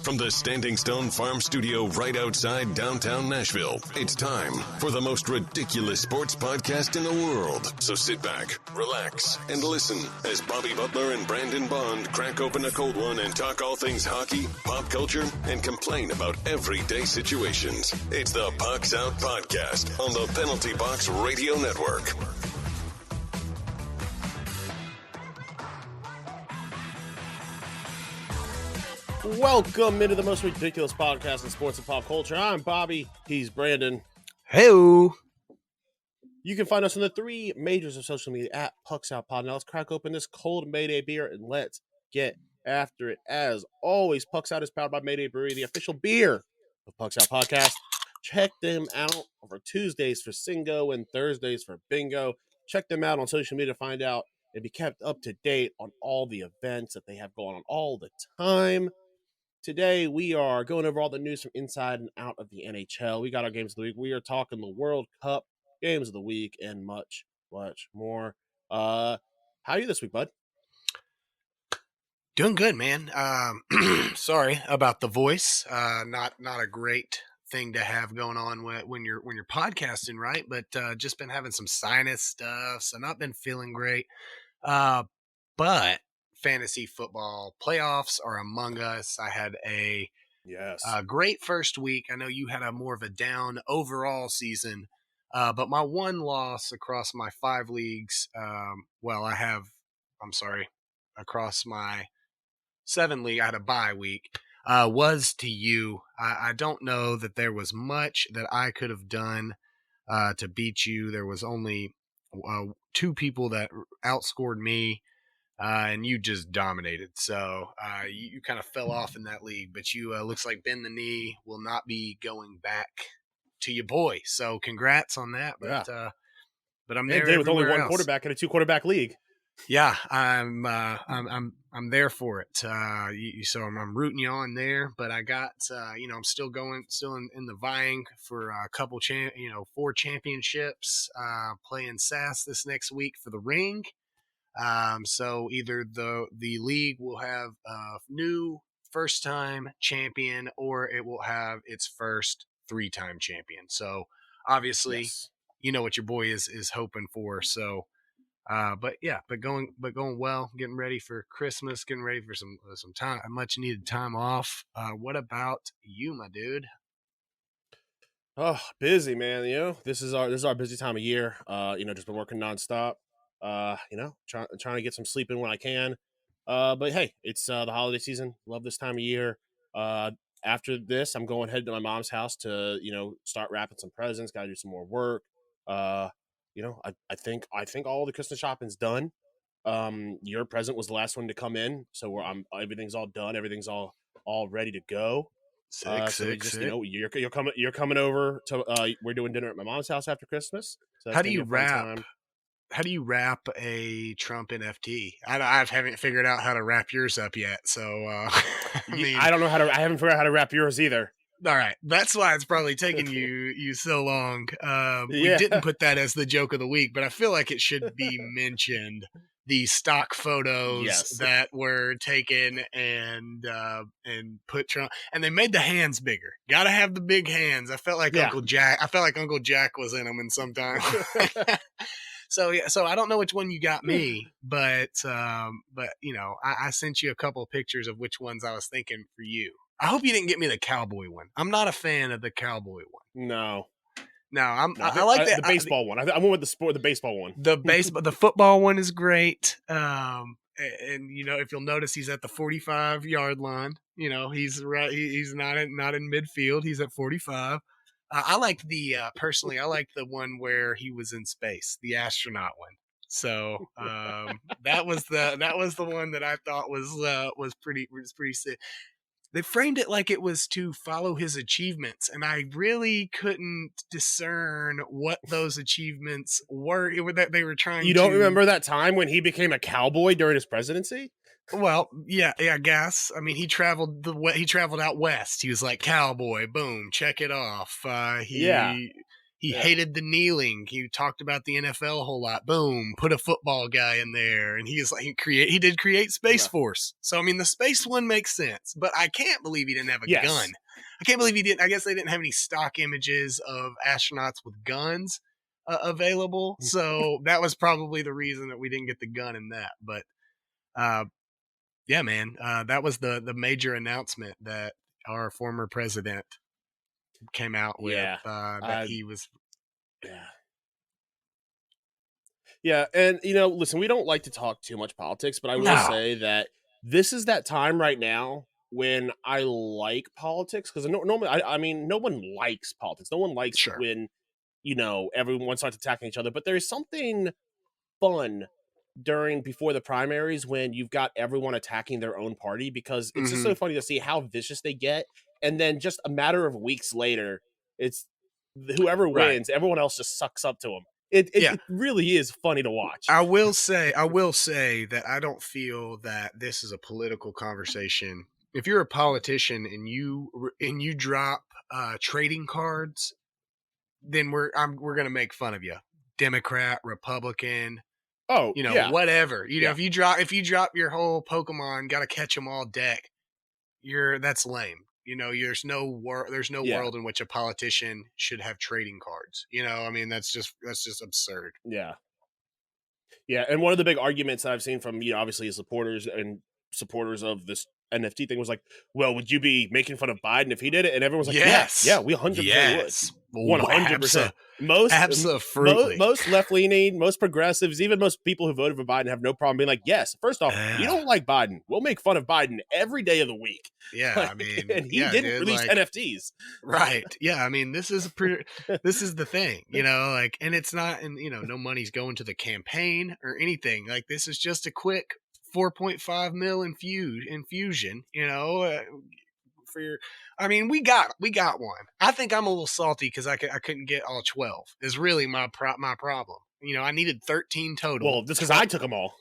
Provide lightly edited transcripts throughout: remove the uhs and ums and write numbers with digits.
From the Standing Stone Farm Studio right outside downtown Nashville, it's time for the most ridiculous sports podcast in the world. So sit back, relax, and listen as Bobby Butler and Brandon Bond crack open a cold one and talk all things hockey, pop culture, and complain about everyday situations. It's the Pucks Out Podcast on the Penalty Box Radio Network. Welcome into the most ridiculous podcast in sports and pop culture. I'm Bobby. He's Brandon. Hey-o. You can find us on the three majors of social media at Pucks Out Pod. Now let's crack open this cold Mayday beer and let's get after it. As always, Pucks Out is powered by Mayday Brewery, the official beer of Pucks Out Podcast. Check them out over Tuesdays for Singo and Thursdays for Bingo. Check them out on social media to find out and be kept up to date on all the events that they have going on all the time. Today, we are going over all the news from inside and out of the NHL. We got our games of the week. We are talking the World Cup, games of the week, and much, much more. How are you this week, bud? Doing good, man. Sorry about the voice. Not a great thing to have going on when you're podcasting, right? But just been having some sinus stuff, so not been feeling great. But fantasy football playoffs are among us. I had a great first week. I know you had a more of a down overall season, but my one loss across my 5 leagues, across my 7 league, I had a bye week, was to you. I don't know that there was much that I could have done to beat you. There was only 2 people that outscored me. And you just dominated. So you kind of fell off in that league, but you looks like bend the knee will not be going back to your boy. So congrats on that. But I'm there with only one else. Quarterback in a 2-quarterback league. Yeah, I'm there for it. So I'm rooting you on there. But I got I'm still in the vying for a couple 4 championships. Playing SAS this next week for the ring. So either the league will have a new first-time champion or it will have its first 3-time champion. So obviously, You know what your boy is hoping for. So, but going well, getting ready for Christmas, getting ready for some time, much needed time off. What about you, my dude? Oh, busy, man. This is our busy time of year. Just been working nonstop. Trying to get some sleep in when I can. But hey, it's the holiday season. Love this time of year. After this, I'm going head to my mom's house to, start wrapping some presents. Got to do some more work. I think all the Christmas shopping's done. Your present was the last one to come in, so everything's all done. Everything's all ready to go. Sick. You're coming over to. We're doing dinner at my mom's house after Christmas. So How do you wrap? How do you wrap a Trump NFT? I haven't figured out how to wrap yours up yet. So, I don't know I haven't figured out how to wrap yours either. All right. That's why it's probably taking you so long. We didn't put that as the joke of the week, but I feel like it should be mentioned. The stock photos that were taken and put Trump, and they made the hands bigger. Got to have the big hands. I felt like Uncle Jack was in them in some time. So I don't know which one you got me, but I sent you a couple of pictures of which ones I was thinking for you. I hope you didn't get me the cowboy one. I'm not a fan of the cowboy one. No, I like the baseball one. I went with the baseball one. The football one is great. And if you'll notice, he's at the 45-yard line. He's right. He's not in midfield. He's at 45. I like personally, I like the one where he was in space, the astronaut one. So that was the one that I thought was pretty sick. They framed it like it was to follow his achievements, and I really couldn't discern what those achievements were. They were trying. You don't remember that time when he became a cowboy during his presidency? Well, yeah, I guess. I mean, he traveled out west. He was like cowboy, boom, check it off. He He hated the kneeling. He talked about the NFL a whole lot. Boom, put a football guy in there, and he's like he did create Space Force. So I mean, the space one makes sense, but I can't believe he didn't have a gun. I can't believe he didn't. I guess they didn't have any stock images of astronauts with guns available, so that was probably the reason that we didn't get the gun in that. But yeah, man, that was the major announcement that our former president came out with, that he was. Yeah, and listen, we don't like to talk too much politics, but I will say that this is that time right now when I like politics, because normally, I mean, no one likes politics. No one likes when everyone starts attacking each other, but there is something fun before the primaries when you've got everyone attacking their own party, because it's just so funny to see how vicious they get, and then just a matter of weeks later, it's whoever wins, everyone else just sucks up to them. It really is funny to watch. I will say that I don't feel that this is a political conversation. If you're a politician and you drop trading cards, then we're going to make fun of you. Democrat, Republican, whatever. If you drop your whole Pokemon, got to catch them all deck, that's lame. There's no world in which a politician should have trading cards. I mean, that's just absurd. Yeah. And one of the big arguments that I've seen from, obviously supporters of this NFT thing was like, well, would you be making fun of Biden if he did it? And everyone's like, yes. Yeah, we 100% would. 100%. Most left-leaning, most progressives, even most people who voted for Biden have no problem being like, yes, first off, you don't like Biden. We'll make fun of Biden every day of the week. Yeah, I mean, and he didn't release NFTs. Right. Yeah, I mean, this is the thing, and it's not, and no money's going to the campaign or anything. Like, this is just a quick 4.5 mil infusion, for your. I mean, we got one. I think I'm a little salty because I couldn't get all 12. Is really my problem. I needed 13 total. Well, just because I took them all.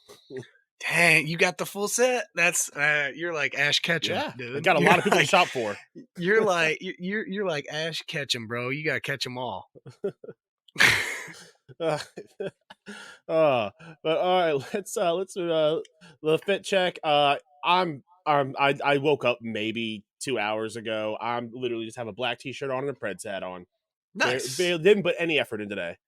Dang, you got the full set? That's you're like Ash Ketchum, dude. I got a lot of people to shop for. You're like you're like Ash Ketchum, bro. You gotta catch them all. But all right, let's the fit check. I woke up maybe 2 hours ago. I'm literally just have a black t-shirt on and a Preds hat on. Nice. Didn't put any effort in today.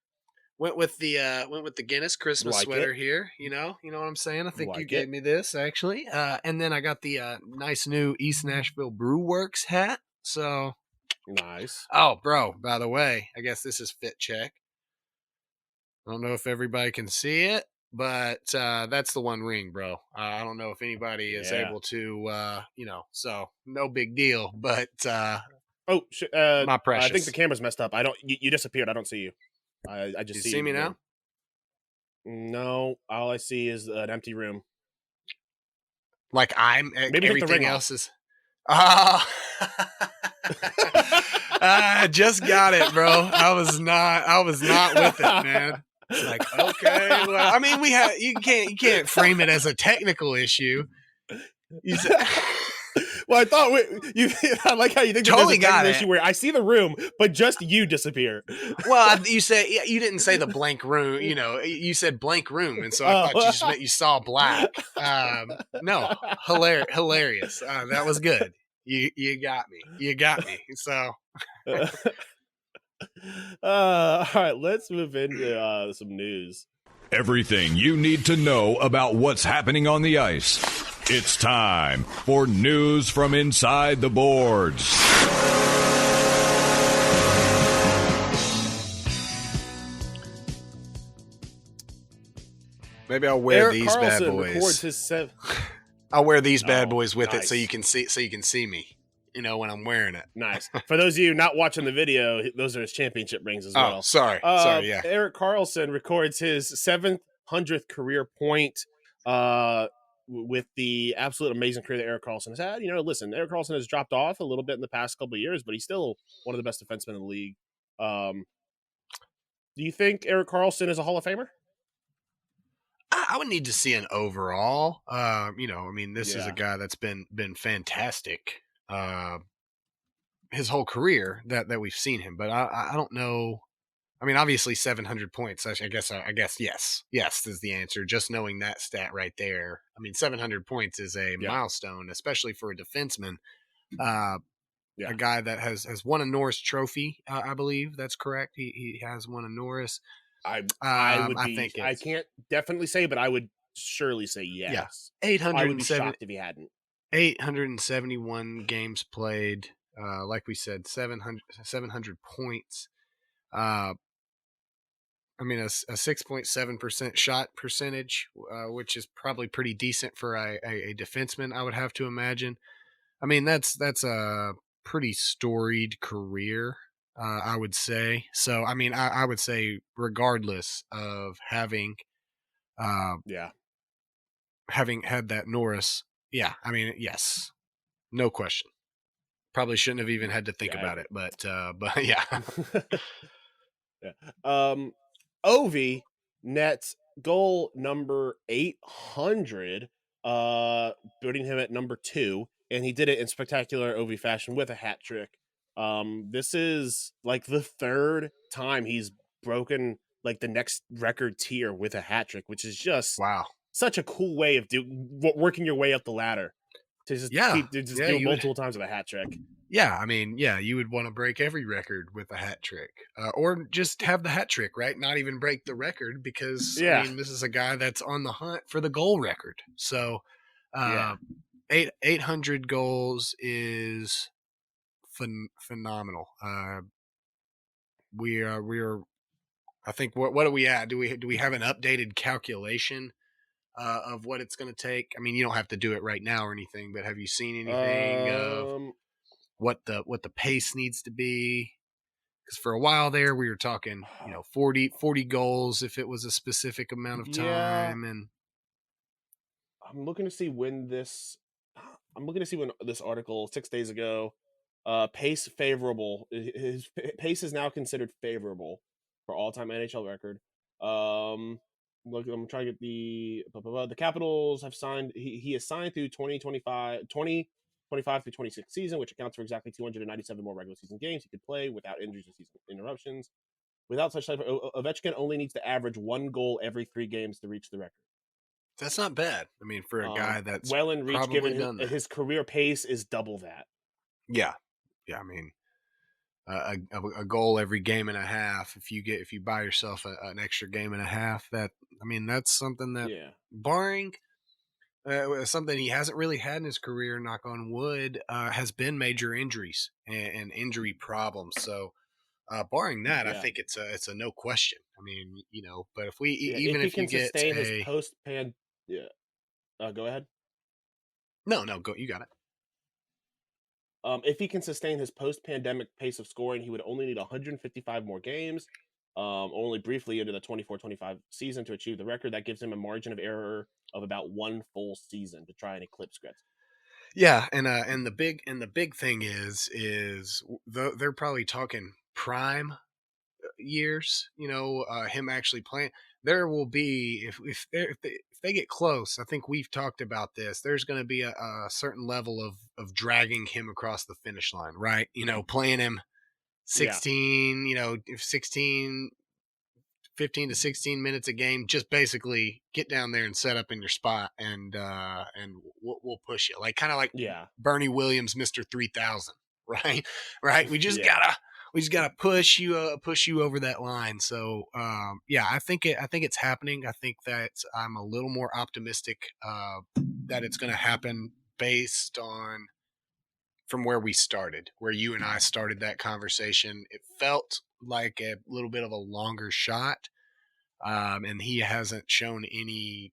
Went with the Guinness Christmas sweater here. You know what I'm saying? I think you gave me this actually. And then I got the nice new East Nashville Brew Works hat. So nice. Oh, bro, by the way, I guess this is fit check. I don't know if everybody can see it, but that's the One Ring, bro. I don't know if anybody is able to, so no big deal. But my precious, I think the camera's messed up. You disappeared. I don't see you. I just see me now. No, all I see is an empty room. Like maybe everything else is. I just got it, bro. I was not with it, man. It's like, okay, well, I mean, you can't frame it as a technical issue. You said, well, I thought I like how you think totally there's an issue where I see the room, but just you disappear. Well, you didn't say the blank room. You said blank room, and so I thought you just meant you saw black. No, hilarious. That was good. You got me. So. All right, let's move into some news. Everything you need to know about what's happening on the ice. It's time for news from inside the boards. Maybe I'll wear these bad boys. Records his I'll wear these bad boys with it so you can see me. When I'm wearing it. Nice. For those of you not watching the video, those are his championship rings as well. Oh, sorry. Yeah. Erik Karlsson records his 700th career point with the absolute amazing career that Erik Karlsson has had. Listen, Erik Karlsson has dropped off a little bit in the past couple of years, but he's still one of the best defensemen in the league. Do you think Erik Karlsson is a Hall of Famer? I would need to see an overall. This is a guy that's been fantastic. His whole career that we've seen him, but I don't know I mean, obviously 700 points. I guess yes is the answer. Just knowing that stat right there. I mean, 700 points is a Yeah. milestone, especially for a defenseman. Uh, Yeah. a guy that has won a Norris Trophy, I believe that's correct. He has won a Norris. I think I it's can't definitely say, but I would surely say yeah, yes. I would be 807 shocked if he hadn't. 871 games played. Like we said, 700 points. Uh, I mean, a 6.7% shot percentage, which is probably pretty decent for a defenseman, I would have to imagine. I mean, that's a pretty storied career, I would say. So, I mean, I would say, regardless of uh, Yeah. having had that Norris, yeah, I mean, yes, no question. Probably shouldn't have even had to think Yeah, I about agree. it, but yeah, Yeah. Ovi nets goal number 800, putting him at number 2, and he did it in spectacular Ovi fashion with a hat trick. This is like the third time he's broken like the next record tier with a hat trick, which is just wow, such a cool way of working your way up the ladder yeah, to just yeah, do it you would. multiple times with a hat trick. Yeah, I mean, yeah, you would want to break every record with a hat trick, or just have the hat trick, right? Not even break the record, because I Yeah, mean, this is a guy that's on the hunt for the goal record. So, yeah. uh, 800 goals is phenomenal. We are. I think what are we at? Do we have an updated calculation of what it's going to take? I mean, you don't have to do it right now or anything, but have you seen anything of Um, what the pace needs to be? Because for a while there we were talking 40 goals if it was a specific amount of yeah. time. And I'm looking to see when this. I'm looking to see when this article 6 days ago. Pace favorable. His pace is now considered favorable for all-time NHL record. Look, I'm trying to get the Capitals have signed. He is signed through 2025 through 26 season, which accounts for exactly 297 more regular season games he could play without injuries or season interruptions. Without such type of Ovechkin only needs to average 1 goal every 3 games to reach the record. that's not bad. I mean, for a guy that's Well in reach, probably given done that. his career pace is double that. Yeah, yeah. I mean, a goal every game and a half. If you buy yourself an extra game and a half, that's something that, Yeah, barring something he hasn't really had in his career, knock on wood, has been major injuries and injury problems. So, barring that, I yeah, think it's a no question. I mean, but if we yeah. even If he if you can get sustain his a post pan, yeah. Go ahead. no, go, you got it. If he can sustain his post pandemic pace of scoring, he would only need 155 more games. Only briefly into the 24-25 season to achieve the record. That gives him a margin of error of about 1 full season to try and eclipse Gretzky. Yeah, and the big thing is they're probably talking prime years. Him actually playing. There will be if they get close. I think we've talked about this. There's going to be a certain level of dragging him across the finish line, right? Playing him Yeah, 16, if 15 to 16 minutes a game, just basically get down there and set up in your spot, and we'll push you, like kind of like yeah, Bernie Williams, Mr. 3000, right? Right. We just yeah, gotta push you over that line. So, yeah, I think it's happening. I think that I'm a little more optimistic that it's going to happen based on from where we started, where you and I started that conversation. It felt like a little bit of a longer shot, and he hasn't shown any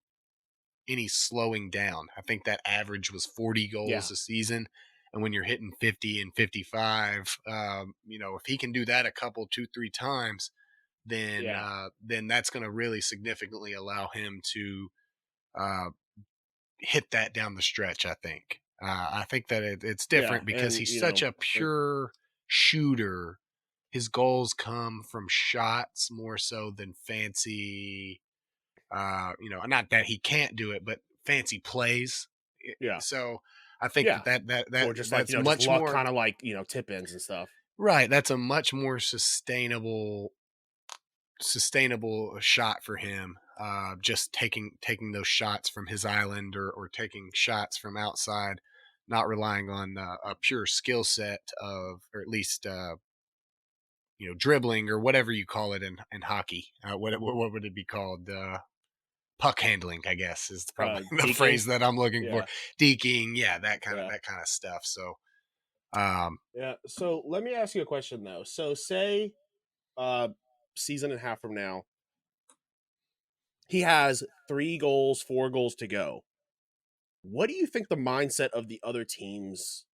slowing down. I think that average was 40 yeah, goals a season, and when you're hitting 50 and 55, if he can do that a couple, 2, 3 times, then yeah, then that's going to really significantly allow him to uh, hit that down the stretch. I think that it's yeah. different because And he's such a pure shooter. His goals come from shots more so than fancy. Not that he can't do it, but fancy plays. yeah, So I think yeah. Or just like that's just much luck, more kind of like tip ins and stuff. right. That's a much more sustainable sustainable shot for him. Just taking those shots from his island or taking shots from outside, not relying on a pure skill set of, or at least dribbling or whatever you call it in hockey. What would it be called? Puck handling, I guess, is probably the Deking? phrase that I'm looking for. Yeah. Deking, yeah, that kind Yeah. of stuff. So, Yeah. So let me ask you a question though. So say season and a half from now, he has 3 goals, 4 goals to go. What do you think the mindset of the other teams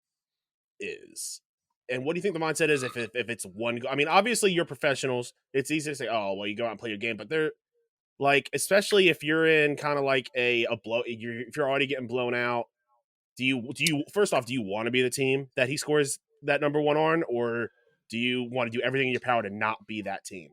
is? And what do you think the mindset is if it's one goal? I mean, obviously you're professionals. It's easy to say, oh, well, you go out and play your game, but they're like, especially if you're in kind of like a blow, if you're already getting blown out, do you first off, do you want to be the team that he scores that number 1 on, or do you want to do everything in your power to not be that team?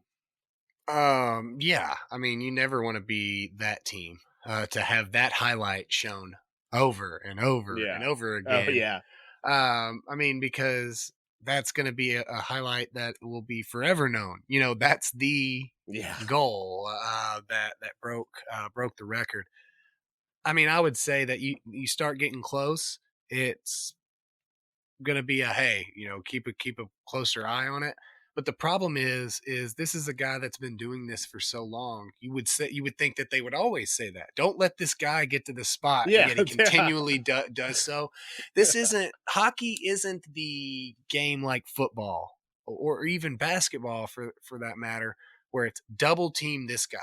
yeah, I mean, you never want to be that team, to have that highlight shown over and over and over again. Oh yeah. I mean, because that's going to be a highlight that will be forever known. That's the goal that broke the record. I mean, I would say that you start getting close, it's going to be hey, keep a closer eye on it. But the problem is this is a guy that's been doing this for so long. You would think that they would always say that. Don't let this guy get to the spot. Yeah, and yet he continually does so. Hockey isn't the game like football or even basketball for that matter, where it's double team this guy.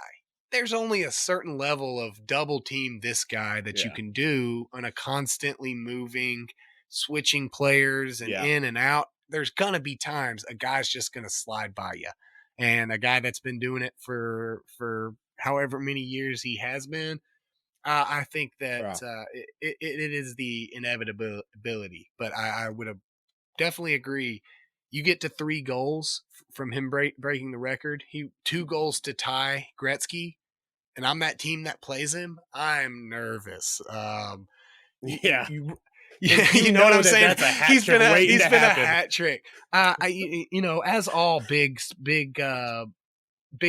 There's only a certain level of double team this guy that you can do on a constantly moving, switching players and in and out. There's going to be times a guy's just going to slide by you. And a guy that's been doing it for however many years he has been, I think that it is the inevitability. But I would have definitely agree. You get to 3 goals from him breaking the record. 2 goals to tie Gretzky, and I'm that team that plays him. I'm nervous. You know what I'm saying? He's been a hat trick. As all big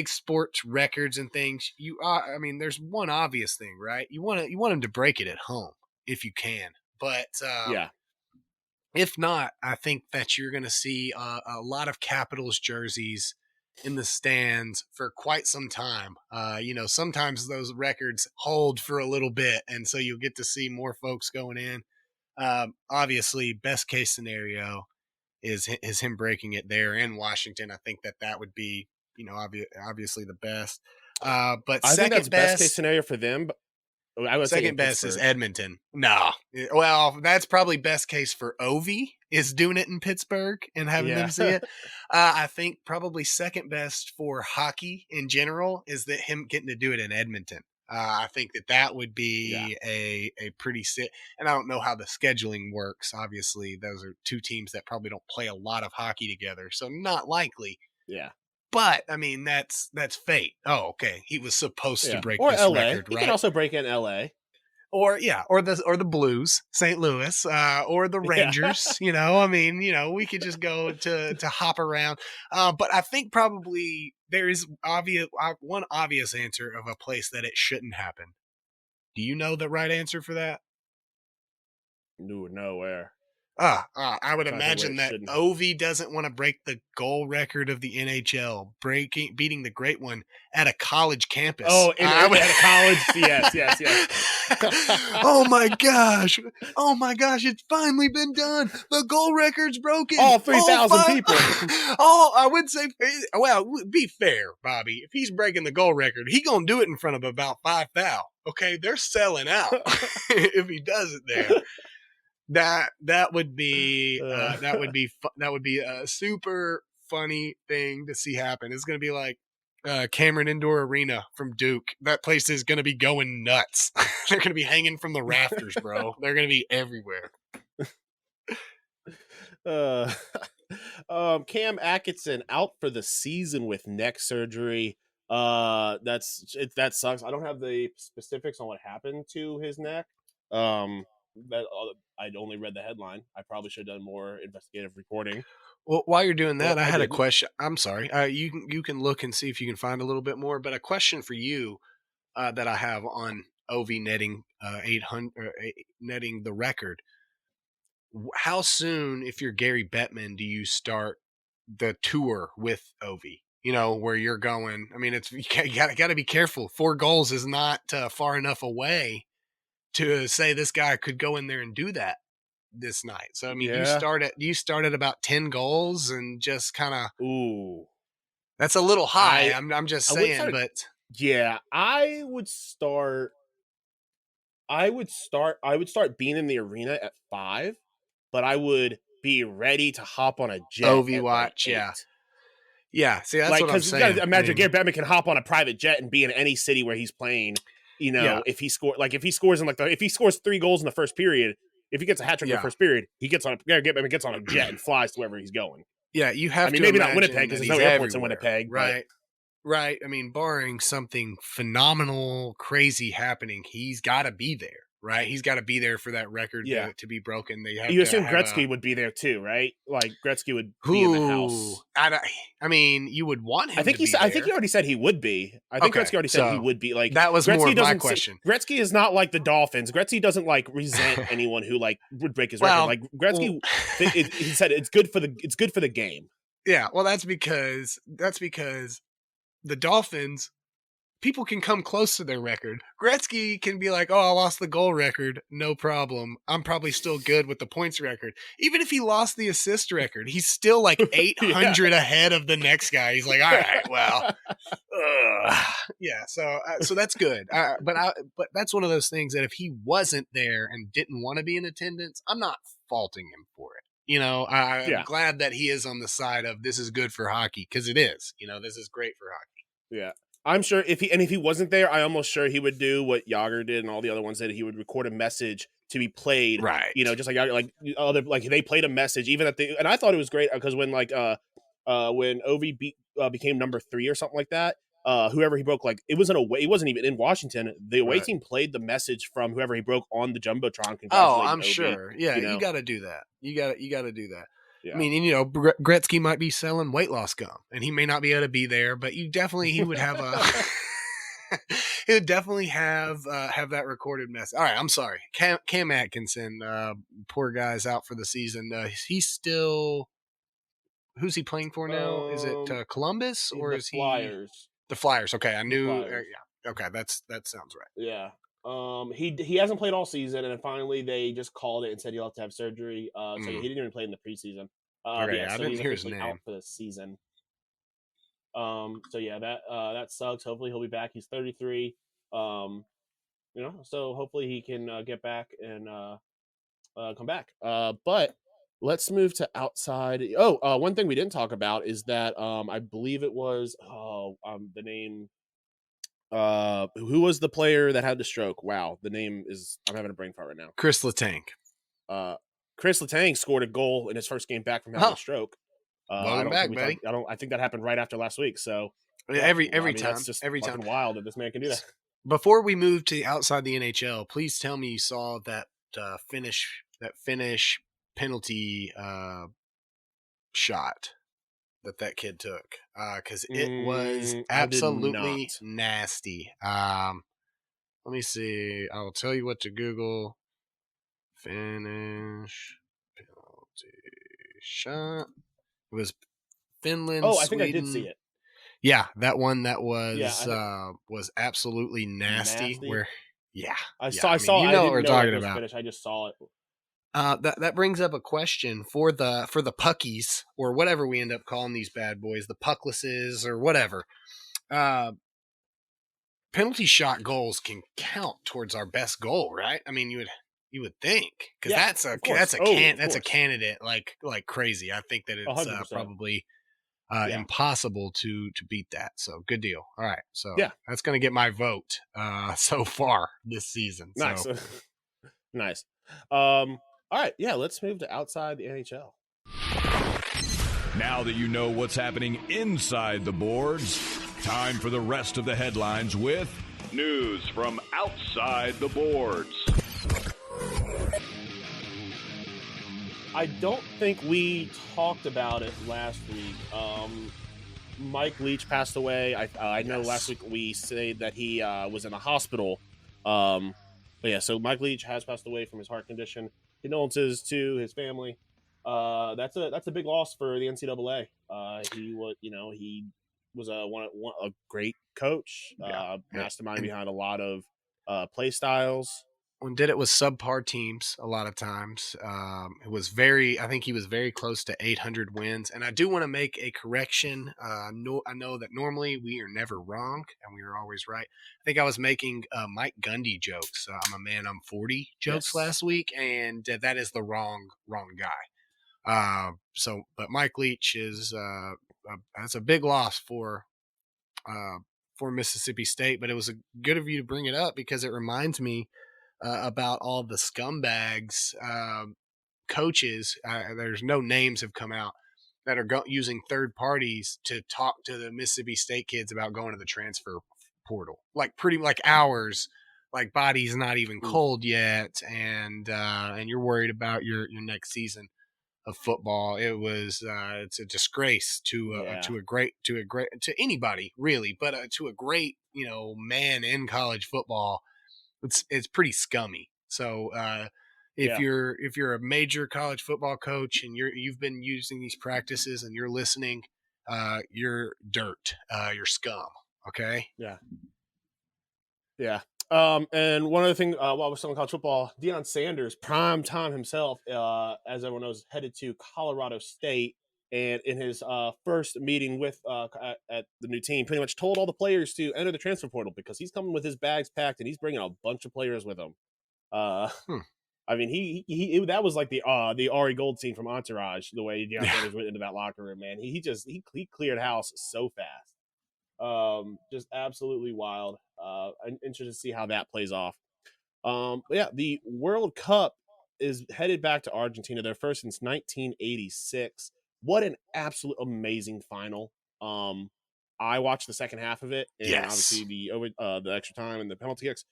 sports records and things, I mean, there's one obvious thing, right? You want him to break it at home if you can, but if not, I think that you're going to see a lot of Capitals jerseys in the stands for quite some time. Sometimes those records hold for a little bit, and so you'll get to see more folks going in. Obviously, best case scenario is him breaking it there in Washington. I think that would be, obviously the best. But I think that's best case scenario for them. I would second best is Edmonton. No, well, that's probably best case for Ovi is doing it in Pittsburgh and having them see it. I think probably second best for hockey in general is that him getting to do it in Edmonton. I think that would be a pretty sick. And I don't know how the scheduling works. Obviously, those are 2 teams that probably don't play a lot of hockey together, so not likely. Yeah. But I mean, that's fate. Oh, okay. He was supposed to break or this LA. record, right? He can also break in LA. Or the Blues, St. Louis, or the Rangers. I mean, we could just go to hop around. But I think probably there is one obvious answer of a place that it shouldn't happen. Do you know the right answer for that? No, nowhere. I would imagine that Ovi doesn't want to break the goal record of the NHL, beating the great one at a college campus. Oh, at a college, yes. Oh my gosh! It's finally been done. The goal record's broken. All 3,000 people. I would say, well, be fair, Bobby. If he's breaking the goal record, he gonna do it in front of about 5,000. Okay, they're selling out if he does it there. That would be a super funny thing to see happen. It's going to be like Cameron Indoor Arena from Duke. That place is going to be going nuts. They're going to be hanging from the rafters, bro. They're going to be everywhere. Cam Atkinson out for the season with neck surgery. That sucks. I don't have the specifics on what happened to his neck. I'd only read the headline. I probably should have done more investigative reporting. Well, while you're doing that, Well, I had a didn't. question. I'm sorry. You can look and see if you can find a little bit more. But a question for you that I have on OV netting 800 netting the record. How soon, if you're Gary Bettman, do you start the tour with Ovi? You know, where you're going. I mean, you got to be careful. 4 goals is not far enough away to say this guy could go in there and do that this night. So I mean, you start at about 10 goals and just kind of. Ooh, that's a little high. I'm just saying, but yeah, I would start being in the arena at 5, but I would be ready to hop on a jet. OV watch, yeah. See, that's what I'm saying. Because you got to imagine Gary Bettman can hop on a private jet and be in any city where he's playing. You know, if he scores 3 goals in the first period, if he gets a hat trick in the first period, Gary Bettman gets on a jet and flies to wherever he's going. Yeah, you have. I mean, maybe not Winnipeg because there's no airports in Winnipeg, right? Right. I mean, barring something phenomenal, crazy happening, he's got to be there, right? He's got to be there for that record to be broken. You assume Gretzky would be there too, right? Like Gretzky would be in the house. I mean, you would want him. I think he already said he would be. I think Gretzky already said he would be. Like that was Gretzky more of my question. Gretzky is not like the Dolphins. Gretzky doesn't like resent anyone who like would break his record. Like Gretzky, he said it's good for the game. Yeah, well, that's because the Dolphins, people can come close to their record. Gretzky can be like, oh, I lost the goal record. No problem. I'm probably still good with the points record. Even if he lost the assist record, he's still like 800 ahead of the next guy. He's like, all right, well, yeah. So that's good. But that's one of those things that if he wasn't there and didn't want to be in attendance, I'm not faulting him for it. You know, I'm glad that he is on the side of this is good for hockey because it is. You know, this is great for hockey. Yeah. I'm sure if he wasn't there, I'm almost sure he would do what Yager did and all the other ones did. He would record a message to be played, right? You know, just like Yager, they played a message even and I thought it was great because when Ov became number 3 or something like that, whoever he broke, like it wasn't away. It wasn't even in Washington. The away team played the message from whoever he broke on the jumbotron. Oh, I'm sure. Yeah, you got to do that. You got to do that. Yeah. I mean, you know, Gretzky might be selling weight loss gum, and he may not be able to be there, but he would have he would definitely have that recorded message. All right, I'm sorry, Cam Atkinson, poor guy's out for the season. He's still. Who's he playing for now? Is it Columbus or is he Flyers? The Flyers. Okay, I knew. Yeah. Okay, that sounds right. Yeah. He hasn't played all season, and then finally they just called it and said he'll have to have surgery. So he didn't even play in the preseason. Okay, I didn't hear his name. Out for the season. So yeah, that sucks. Hopefully he'll be back. He's 33. You know, so hopefully he can get back and come back. But let's move to outside. One thing we didn't talk about is that I believe it was the name. Who was the player that had the stroke? Wow, the name is I'm having a brain fart right now. Chris Letang. Chris Letang scored a goal in his first game back from having a stroke. Welcome back, buddy. I think that happened right after last week. So every time, it's just every time, wild that this man can do that. Before we move to outside the NHL, please tell me you saw that Finnish penalty shot that kid took, because it was absolutely nasty. Let me see. I'll tell you what to Google. Finnish penalty shot. It was Finland. Oh, I Sweden. think I did see it. Yeah, that one that was absolutely nasty. Where I saw. You know what we're talking about. Finnish. I just saw it. That brings up a question for the puckies or whatever we end up calling these bad boys, the pucklesses or whatever. Penalty shot goals can count towards our best goal, right? I mean, you would think because that's a candidate like crazy. I think that it's probably impossible to beat that. So good deal. All right, so that's gonna get my vote so far this season. Nice, so. Nice. All right, let's move to outside the NHL. Now that you know what's happening inside the boards, time for the rest of the headlines with news from outside the boards. I don't think we talked about it last week. Mike Leach passed away. I know last Yes. week we said that he was in the hospital. But yeah, so Mike Leach has passed away from his heart condition. Condolences to his family. That's a big loss for the NCAA. He was a great coach, Yeah. mastermind And behind a lot of play styles. when did it with subpar teams a lot of times. I think he was very close to 800 wins. And I do want to make a correction. I know that normally we are never wrong and we are always right. I think I was making Mike Gundy jokes. I'm a man, I'm 40 jokes Yes. last week, and that is the wrong guy. But Mike Leach is that's a big loss uh, for Mississippi State. But it was good of you to bring it up because it reminds me about all the scumbags, coaches. There's no names have come out that are using third parties to talk to the Mississippi State kids about going to the transfer portal, like pretty like hours. Like body's not even cold yet, and you're worried about your next season of football. It's a disgrace to anybody really, but to a great man in college football. It's pretty scummy. So if you're a major college football coach and you've been using these practices and you're listening, you're dirt, you're scum. Okay. Yeah. And one other thing, while we're still in college football, Deion Sanders, prime time himself, as everyone knows, headed to Colorado State, and in his first meeting with at the new team, pretty much told all the players to enter the transfer portal because he's coming with his bags packed and he's bringing a bunch of players with him. I mean, that was like the Ari Goldstein from Entourage, the way Deion Sanders went into that locker room. Man, he cleared house so fast. Just absolutely wild. I'm interested to see how that plays off. But yeah, the World Cup is headed back to Argentina. They're first since 1986. What an absolute amazing final. I watched the second half of it, and obviously the extra time and the penalty kicks.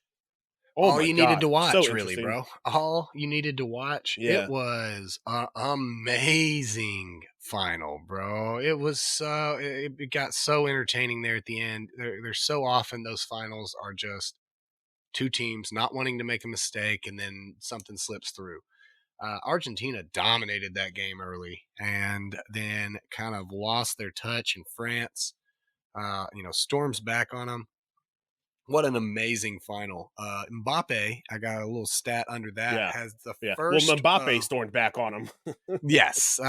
All you needed to watch, really, interesting. bro. All you needed to watch. Yeah. It was an amazing final, bro. It was it got so entertaining there at the end. There's so often those finals are just two teams not wanting to make a mistake, and then something slips through. Argentina dominated that game early, and then kind of lost their touch. And France, storms back on them. What an amazing final. Mbappe, I got a little stat under that, has the first. Well, Mbappe stormed back on him. Yes.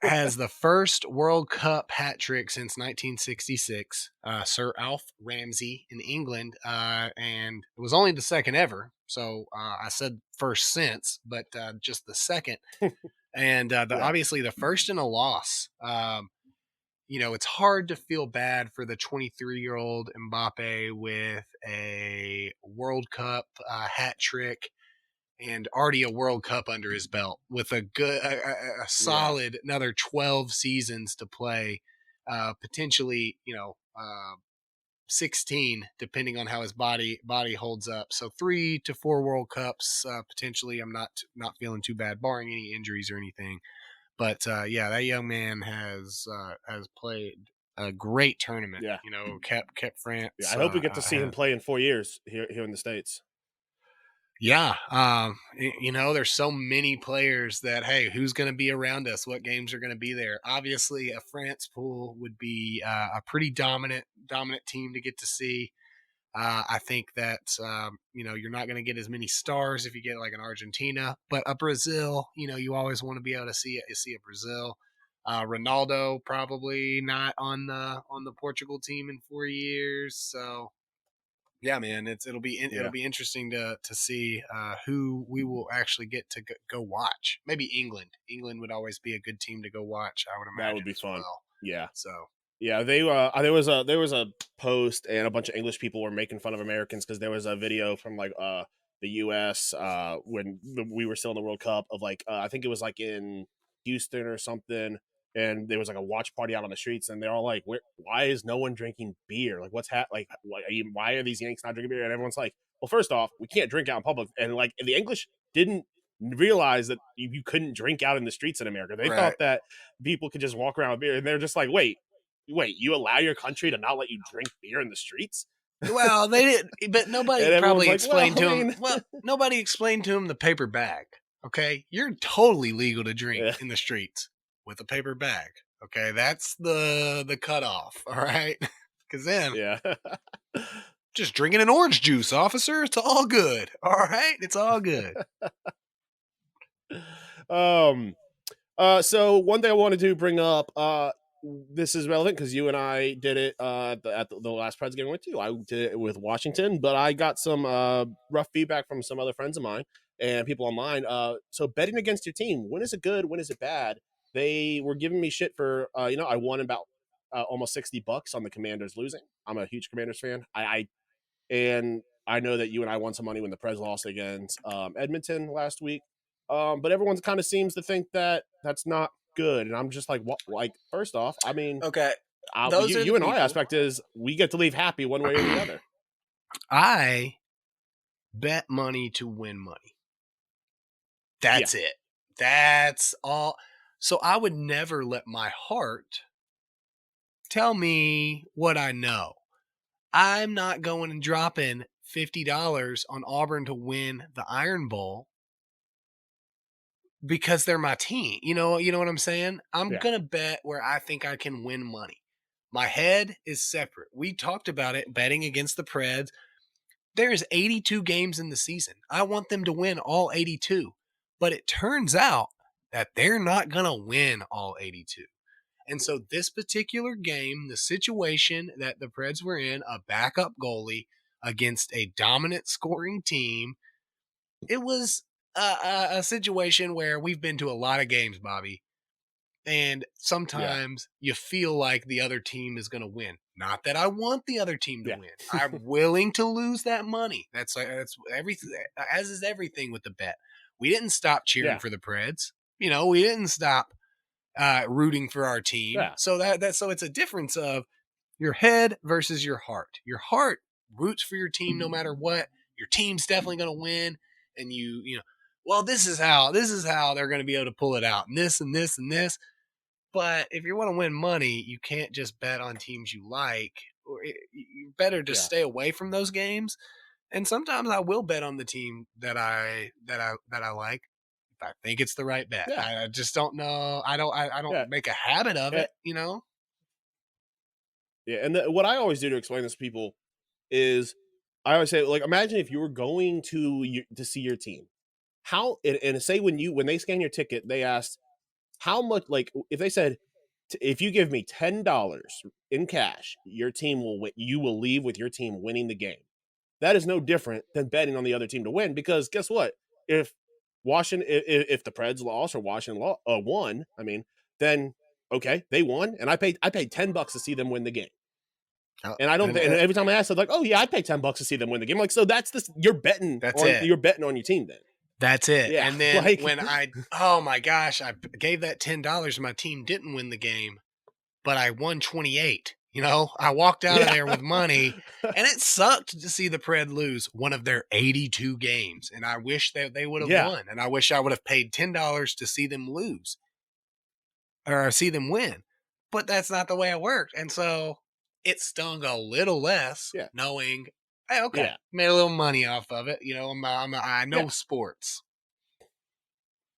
Has the first World Cup hat trick since 1966. Sir Alf Ramsey in England. And it was only the second ever. So I said first since, but just the second. And obviously the first in a loss. It's hard to feel bad for the 23-year-old Mbappe with a World Cup hat trick and already a World Cup under his belt with a solid another 12 seasons to play, potentially, 16 depending on how his body holds up. So 3 to 4 World Cups potentially. I'm not feeling too bad, barring any injuries or anything. But that young man has played a great tournament. Yeah. Kept France. I hope we get to see him play in 4 years here in the States. Yeah. There's so many players that, hey, who's going to be around us? What games are going to be there? Obviously, a France pool would be a pretty dominant team to get to see. I think that, you're not going to get as many stars if you get like an Argentina, but a Brazil, you always want to be able to see a Brazil. Ronaldo probably not on the Portugal team in 4 years. So yeah, man, it'll be interesting to see who we will actually get to go watch. Maybe England. England would always be a good team to go watch, I would imagine. That would be fun. Well. Yeah. So yeah, there was a post and a bunch of English people were making fun of Americans because there was a video from like the U.S. When we were still in the World Cup of like I think it was like in Houston or something, and there was like a watch party out on the streets, and they're all like, "Why is no one drinking beer? Like, why are these Yanks not drinking beer?" And everyone's like, "Well, first off, we can't drink out in public," and like the English didn't realize that you couldn't drink out in the streets in America. They thought that people could just walk around with beer, and they're just like, wait, you allow your country to not let you drink beer in the streets? Well, they didn't, but nobody And probably everyone's like, explained well, to I him. mean- Well, nobody explained to him the paper bag. Okay, you're totally legal to drink Yeah. in the streets with a paper bag. Okay, that's the cutoff. All right, because then Yeah. just drinking an orange juice, officer. It's all good. All right, it's all good. So one thing I wanted to bring up, this is relevant because you and I did it at the last Preds game we went to. I did it with Washington, but I got some rough feedback from some other friends of mine and people online. So betting against your team, when is it good? When is it bad? They were giving me shit for I won about almost $60 on the Commanders losing. I'm a huge Commanders fan. And I know that you and I won some money when the Preds lost against Edmonton last week. But everyone kind of seems to think that that's not good. And I'm just like, what? Like, first off, I mean, Okay, you and our aspect is we get to leave happy one way or the other. I bet money to win money. That's it. That's all. So I would never let my heart tell me what I know. I'm not going and dropping $50 on Auburn to win the Iron Bowl because they're my team. You know what I'm saying? I'm going to bet where I think I can win money. My head is separate. We talked about it, betting against the Preds. There's 82 games in the season. I want them to win all 82. But it turns out that they're not going to win all 82. And so this particular game, the situation that the Preds were in, a backup goalie against a dominant scoring team, it was a situation where we've been to a lot of games, Bobby, and sometimes you feel like the other team is going to win. Not that I want the other team to win. I'm willing to lose that money. That's everything, as is everything with the bet. We didn't stop cheering for the Preds. We didn't stop rooting for our team. Yeah. So so it's a difference of your head versus your heart. Your heart roots for your team no matter what. Your team's definitely going to win, and well, this is how they're going to be able to pull it out, and this and this and this. But if you want to win money, you can't just bet on teams you like. Or you better just stay away from those games. And sometimes I will bet on the team that I like. I think it's the right bet. I just don't know. I don't make a habit of it, Yeah, and what I always do to explain this to people is I always say, like, imagine if you were going to see your team. How and say when they scan your ticket, they asked how much. Like, if they said, if you give me $10 in cash, your team will win. You will leave with your team winning the game. That is no different than betting on the other team to win, because guess what? If if the Preds lost or Washington won, I mean, then okay, they won, and I paid $10 to see them win the game. And I don't think, and every time I asked, I'm like, oh yeah, I'd pay $10 to see them win the game. Like, so that's this, you're betting on you're betting on your team then. That's it. Yeah, and then when oh my gosh, I gave that $10, my team didn't win the game, but I won 28. I walked out of there with money, and it sucked to see the Pred lose one of their 82 games. And I wish that they would have won. And I wish I would have paid $10 to see them lose or see them win. But that's not the way it worked. And so it stung a little less knowing, hey, okay, made a little money off of it. I know sports.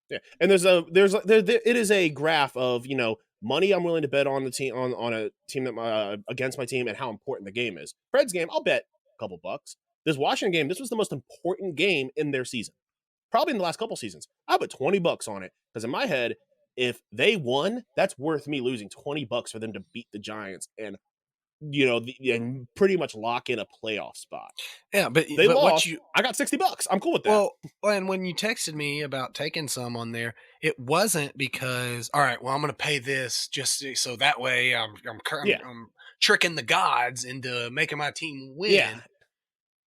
Yeah. And it is a graph of, money I'm willing to bet on the team on a team that against my team and how important the game is. Fred's game, I'll bet a couple bucks. This Washington game, this was the most important game in their season, probably in the last couple seasons. I put $20 on it because in my head, if they won, that's worth me losing $20 for them to beat the Giants and and pretty much lock in a playoff spot. Yeah, but they lost. I got $60. I'm cool with that. Well, and when you texted me about taking some on there, it wasn't because, all right, well, I'm going to pay this just so that way I'm tricking the gods into making my team win. Yeah.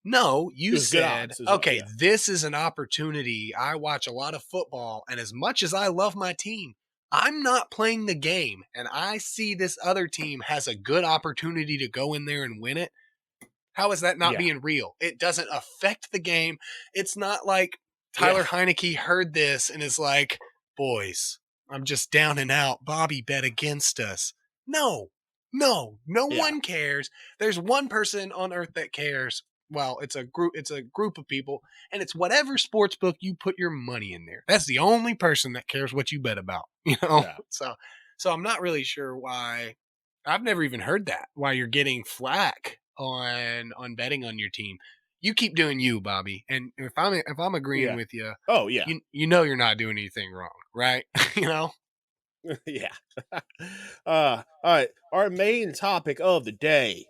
No, you said, okay, this is an opportunity. I watch a lot of football, and as much as I love my team, I'm not playing the game, and I see this other team has a good opportunity to go in there and win it. How is that not being real? It doesn't affect the game. It's not like Tyler Heineke heard this and is like, boys, I'm just down and out. Bobby bet against us. No one cares. There's one person on earth that cares. Well, it's a group of people, and it's whatever sports book you put your money in there. That's the only person that cares what you bet about, Yeah. So I'm not really sure why. I've never even heard that. Why you're getting flack on betting on your team. You keep doing you, Bobby. And if I'm agreeing with you, Oh yeah. you know you're not doing anything wrong, right? Yeah. All right. Our main topic of the day,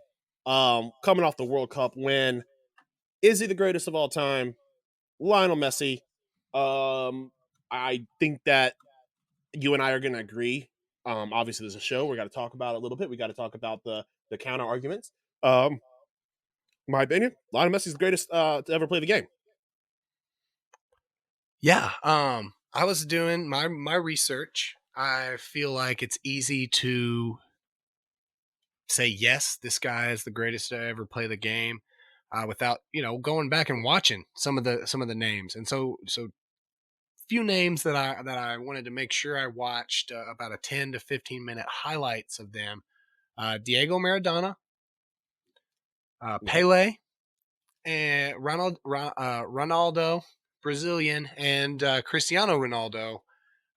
coming off the World Cup win, is he the greatest of all time? Lionel Messi. I think that you and I are going to agree. Obviously, there's a show we got to talk about it a little bit. We got to talk about the counter arguments. My opinion, Lionel Messi's the greatest to ever play the game. Yeah. I was doing my research. I feel like it's easy to say yes, this guy is the greatest to ever play the game, without going back and watching some of the names. And so few names that I wanted to make sure I watched, about a 10 to 15 minute highlights of them. Diego Maradona, Pele, and Ronaldo, Brazilian, and Cristiano Ronaldo,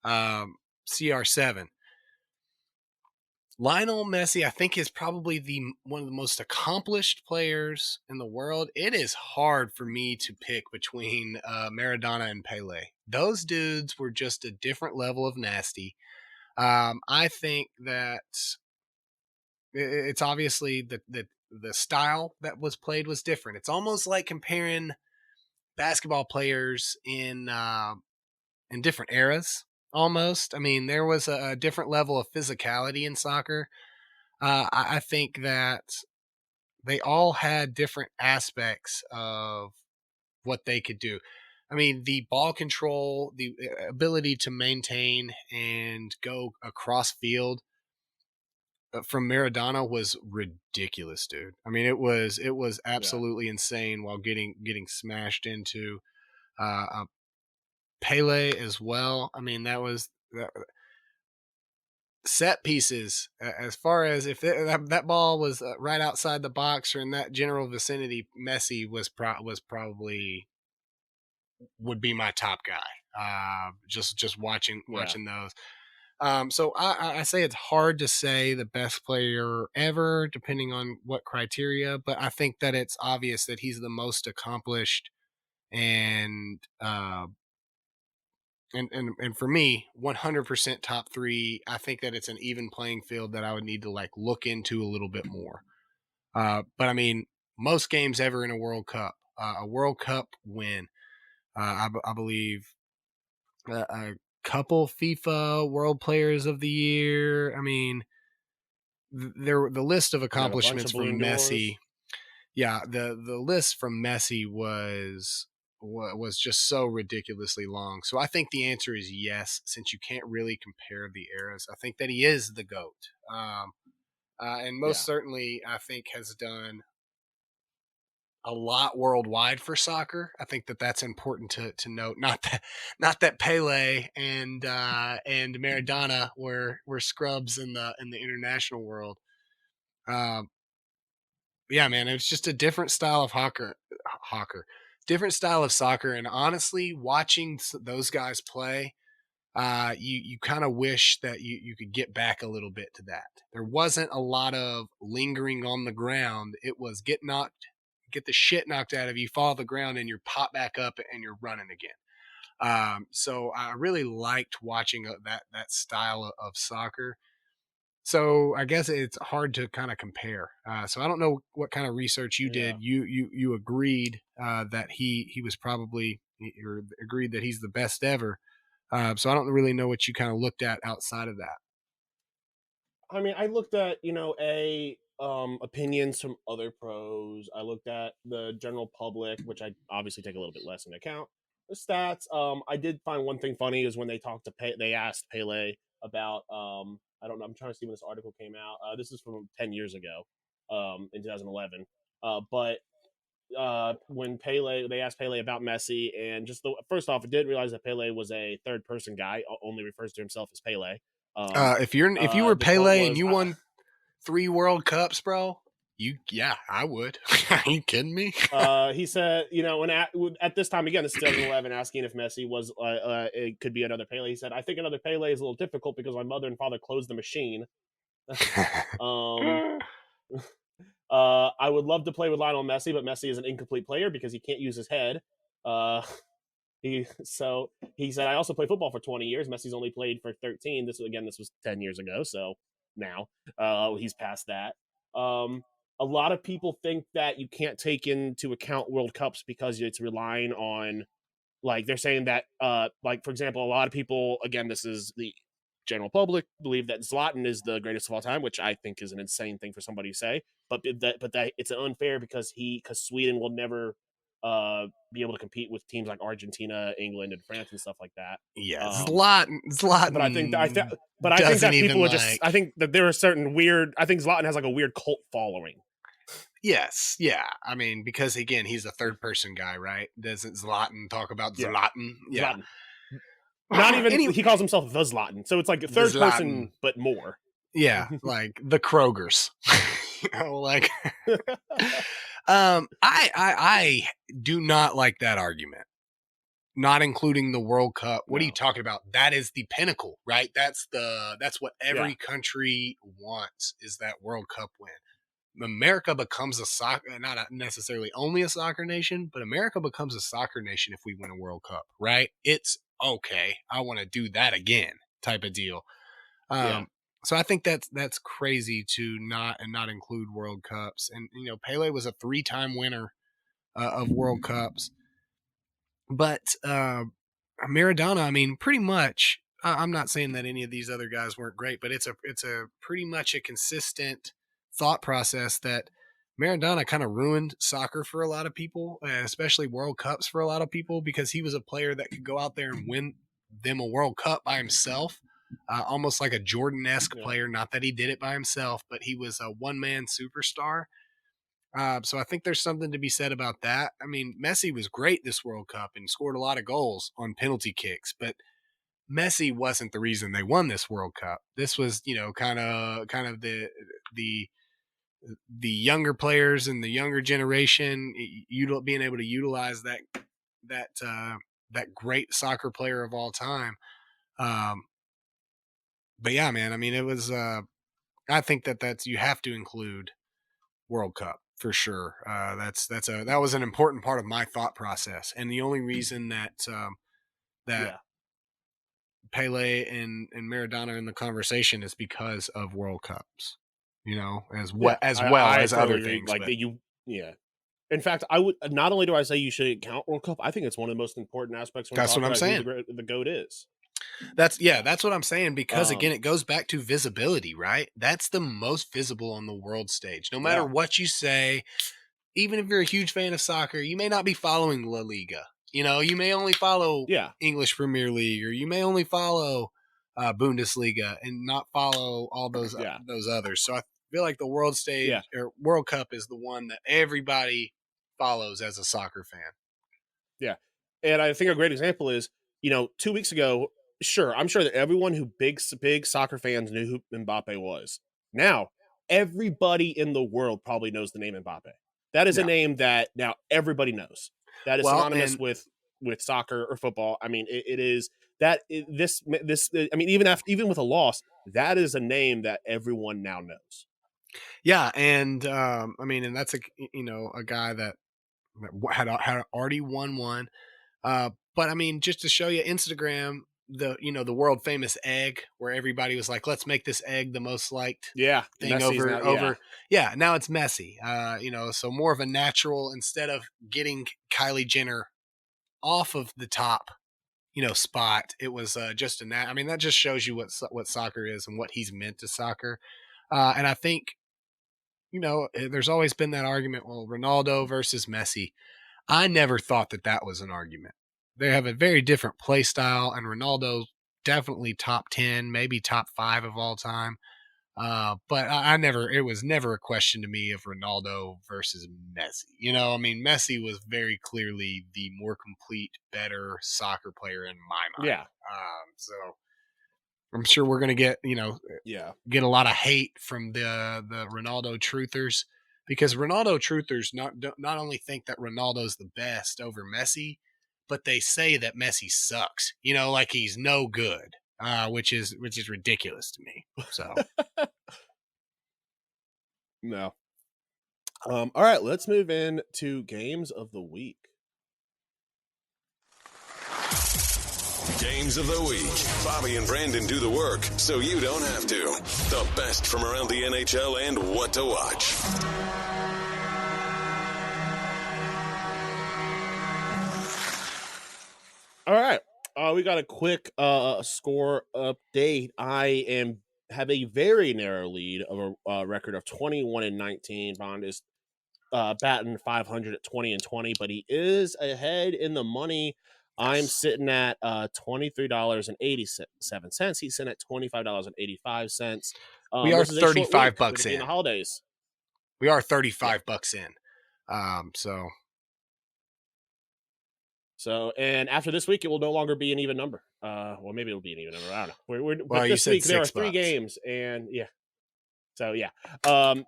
CR7. Lionel Messi, I think, is probably one of the most accomplished players in the world. It is hard for me to pick between Maradona and Pele. Those dudes were just a different level of nasty. I think that it's obviously the style that was played was different. It's almost like comparing basketball players in different eras. Almost, I mean, there was a different level of physicality in soccer. I think that they all had different aspects of what they could do. I mean, the ball control, the ability to maintain and go across field from Maradona was ridiculous, dude. I mean, it was absolutely insane while getting smashed into. Pele as well. I mean, set pieces, as far as if that ball was right outside the box or in that general vicinity. Messi was probably would be my top guy. Just watching those. So I say it's hard to say the best player ever, depending on what criteria, but I think that it's obvious that he's the most accomplished, and and for me, 100% top three. I think that it's an even playing field that I would need to like look into a little bit more. But I mean, most games ever in a World Cup win. I believe a couple FIFA World Players of the Year. I mean, the list of accomplishments from Messi. Yeah, the list from Messi was just so ridiculously long. So I think the answer is yes, since you can't really compare the eras. I think that he is the GOAT. And most certainly, I think has done a lot worldwide for soccer. I think that that's important to note. Not that Pele and Maradona were scrubs in the international world. Yeah, man, it's just a different style of different style of soccer. And honestly, watching those guys play, you kind of wish that you could get back a little bit to that. There wasn't a lot of lingering on the ground. It was get the shit knocked out of you, fall to the ground, and you're pop back up and you're running again. So I really liked watching that style of soccer. So I guess it's hard to kind of compare. So I don't know what kind of research you did. You agreed that he was probably, or agreed that he's the best ever. So I don't really know what you kind of looked at outside of that. I mean, I looked at opinions from other pros. I looked at the general public, which I obviously take a little bit less into account. The stats. I did find one thing funny is when they talked to they asked Pele about I don't know. I'm trying to see when this article came out. This is from 10 years ago, in 2011. But when they asked Pele about Messi, and first off, I didn't realize that Pele was a third person guy, only refers to himself as Pele. If you were The quote Pele and was, you won 3 World Cups, bro, I would. Are you kidding me? He said, at this time again, this is 2011, asking if Messi was it could be another Pele. He said, "I think another Pele is a little difficult because my mother and father closed the machine." um, I would love to play with Lionel Messi, but Messi is an incomplete player because he can't use his head. He said, "I also played football for 20 years. Messi's only played for 13. This was 10 years ago. So now he's past that." A lot of people think that you can't take into account World Cups because it's relying on, like, they're saying that, like, for example, a lot of people, again, this is the general public, believe that Zlatan is the greatest of all time, which I think is an insane thing for somebody to say. But that it's unfair because Sweden will never be able to compete with teams like Argentina, England, and France and stuff like that. Yeah, Um, Zlatan. but I think that people are just. I think that there are certain weird. I think Zlatan has like a weird cult following. Yes, yeah. I mean, because again, he's a third person guy, right? Doesn't Zlatan talk about Yeah. Zlatan? Yeah. Zlatan. Not even he calls himself the Zlatan, so it's like a third person, but more. Yeah, like the Krogers. Like, I do not like that argument. Not including the World Cup. What are you talking about? That is the pinnacle, right? That's what every country wants, is that World Cup win. America becomes not necessarily only a soccer nation, but America becomes a soccer nation if we win a World Cup, right? It's okay. I want to do that again, type of deal. So I think that's crazy to not include World Cups. And Pele was a 3-time winner of World Cups, but Maradona, I mean, pretty much. I'm not saying that any of these other guys weren't great, but it's a pretty much a consistent thought process that Maradona kind of ruined soccer for a lot of people, especially World Cups for a lot of people, because he was a player that could go out there and win them a World Cup by himself, almost like a Jordan-esque player. Not that he did it by himself, but he was a one-man superstar. So I think there's something to be said about that. I mean, Messi was great this World Cup and scored a lot of goals on penalty kicks, but Messi wasn't the reason they won this World Cup. This was, kind of the younger players and the younger generation, being able to utilize that great soccer player of all time. But yeah, man, I mean, it was. I think that's you have to include World Cup for sure. That was an important part of my thought process, and the only reason that Pele and Maradona in the conversation is because of World Cups, as well as other things. Like In fact, I would not only do I say you shouldn't count World Cup, I think it's one of the most important aspects. That's what I'm saying. The GOAT is. That's what I'm saying, because again, it goes back to visibility, right? That's the most visible on the world stage. No matter what you say, even if you're a huge fan of soccer, you may not be following La Liga. You may only follow English Premier League, or you may only follow Bundesliga and not follow all those others. So I feel like the world stage or World Cup is the one that everybody follows as a soccer fan. Yeah. And I think a great example is, 2 weeks ago, sure, I'm sure that everyone who big soccer fans knew who Mbappe was. Now, everybody in the world probably knows the name Mbappe. That is a name that now everybody knows. That is synonymous with soccer or football. I mean, it is that this. I mean, even with a loss, that is a name that everyone now knows. Yeah, and I mean, and that's a guy that had already won one. But I mean, just to show you, Instagram, the world famous egg, where everybody was like, let's make this egg the most liked thing over. Now it's Messi. So more of a natural, instead of getting Kylie Jenner off of the top, spot, it was just I mean, that just shows you what soccer is and what he's meant to soccer. And I think, there's always been that argument, well, Ronaldo versus Messi. I never thought that was an argument. They have a very different play style, and Ronaldo's definitely top 10, maybe top 5 of all time. But it was never a question to me of Ronaldo versus Messi. I mean, Messi was very clearly the more complete, better soccer player in my mind. Yeah. So I'm sure we're going to Yeah. get a lot of hate from the Ronaldo truthers, because Ronaldo truthers not only think that Ronaldo's the best over Messi, but they say that Messi sucks. Like he's no good, which is ridiculous to me. So No. All right, let's move in to games of the week. Games of the week. Bobby and Brandon do the work, so you don't have to. The best from around the NHL and what to watch. All right. We got a quick score update. I have a very narrow lead of a record of 21-19. Bond is batting 500 at 20-20, but he is ahead in the money. I'm sitting at $23.87. He's sitting at $25.85. we are 35 bucks in in the holidays. We are 35 bucks in. So, and after this week, it will no longer be an even number. Well, maybe it'll be an even number. I don't know. Well, but you this said week there are $6. 3 games, and yeah. So yeah,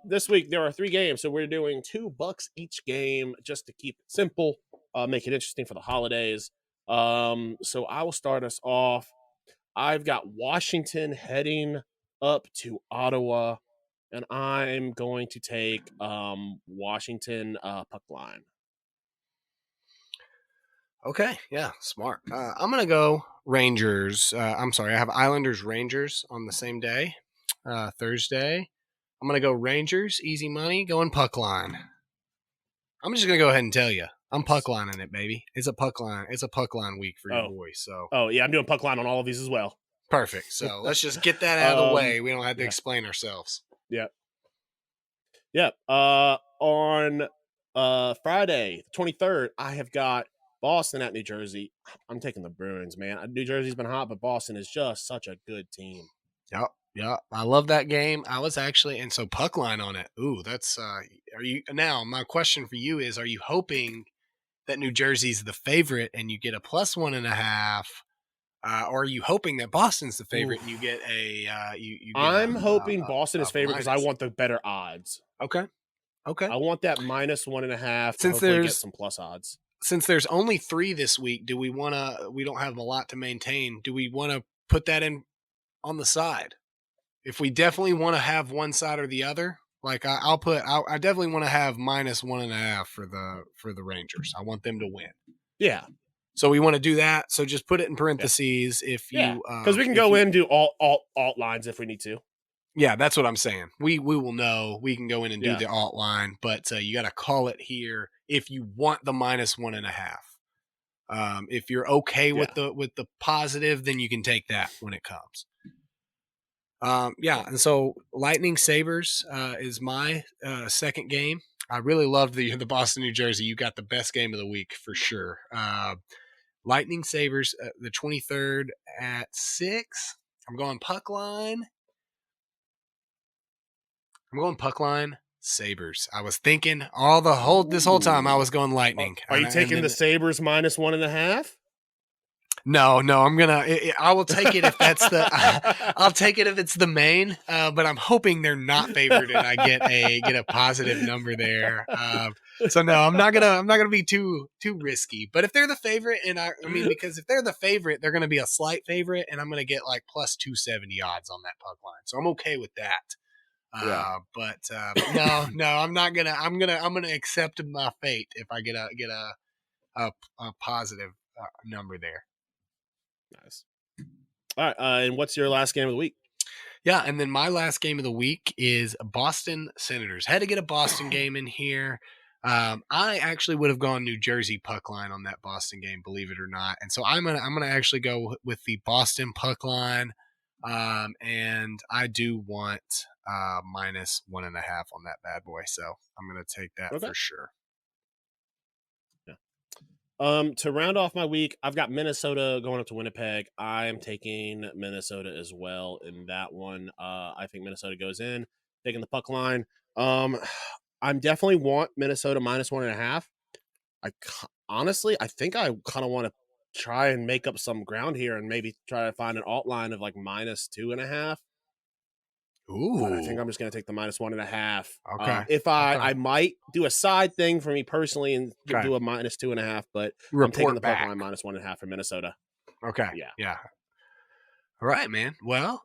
this week there are 3 games, so we're doing $2 each game just to keep it simple, make it interesting for the holidays. So I will start us off. I've got Washington heading up to Ottawa, and I'm going to take Washington puck line. Okay, yeah, smart. I'm gonna go Rangers. I have Islanders Rangers on the same day, Thursday. I'm gonna go Rangers, easy money, going puck line. I'm just gonna go ahead and tell you, I'm puck lining it, baby. It's a puck line. It's a puck line week for your boy. So yeah, I'm doing puck line on all of these as well. Perfect. So let's just get that out of the way. We don't have to explain ourselves. Yeah. Yep. On Friday, the 23rd, I have got Boston at New Jersey. I'm taking the Bruins, man. New Jersey's been hot, but Boston is just such a good team. Yep. I love that game. I was actually, and so puck line on it. Ooh, that's my question for you is, are you hoping that New Jersey's the favorite and you get a +1.5? Or are you hoping that Boston's the favorite and you get a I'm hoping Boston is favorite because I want the better odds. Okay. I want that -1.5 since to hopefully get some plus odds. Since there's only 3 this week, we don't have a lot to maintain. Do we want to put that in on the side? If we definitely want to have one side or the other, like I definitely want to have -1.5 for the Rangers. I want them to win. Yeah. So we want to do that. So just put it in parentheses if you because we can go in and do alt lines if we need to. Yeah, that's what I'm saying. We will know. We can go in and do the alt line, but you got to call it here if you want the -1.5. If you're okay with the positive, then you can take that when it comes. And so Lightning Sabres is my second game. I really loved the Boston, New Jersey. You got the best game of the week for sure. Lightning Sabres, the 23rd at 6. I'm going puck line. Sabres. I was thinking this whole time I was going Lightning. Are you taking the Sabres -1.5? No, I will take it if that's I'll take it if it's the main, but I'm hoping they're not favored and I get a positive number there. So no, I'm not gonna be too risky. But if they're the favorite, and because if they're the favorite, they're gonna be a slight favorite, and I'm gonna get like +270 odds on that puck line. So I'm okay with that. But no, I'm not gonna. I'm gonna accept my fate if I get a positive number there. Nice. All right, and what's your last game of the week? Yeah, and then my last game of the week is Boston Senators. Had to get a Boston game in here. I actually would have gone New Jersey puck line on that Boston game, believe it or not. And so I'm gonna actually go with the Boston puck line, and I do want -1.5 on that bad boy. So I'm gonna take that for sure. Yeah. To round off my week, I've got Minnesota going up to Winnipeg. I am taking Minnesota as well in that one. I think Minnesota goes in, taking the puck line. I'm definitely want Minnesota -1.5. Honestly, I think I kind of want to try and make up some ground here and maybe try to find an alt line of like -2.5. Ooh. But I think I'm just going to take the -1.5. Okay. If I might do a side thing for me personally and Okay. do a -2.5, but Report I'm taking the puck back. line -1.5 for Minnesota. Okay. Yeah. All right, man. Well,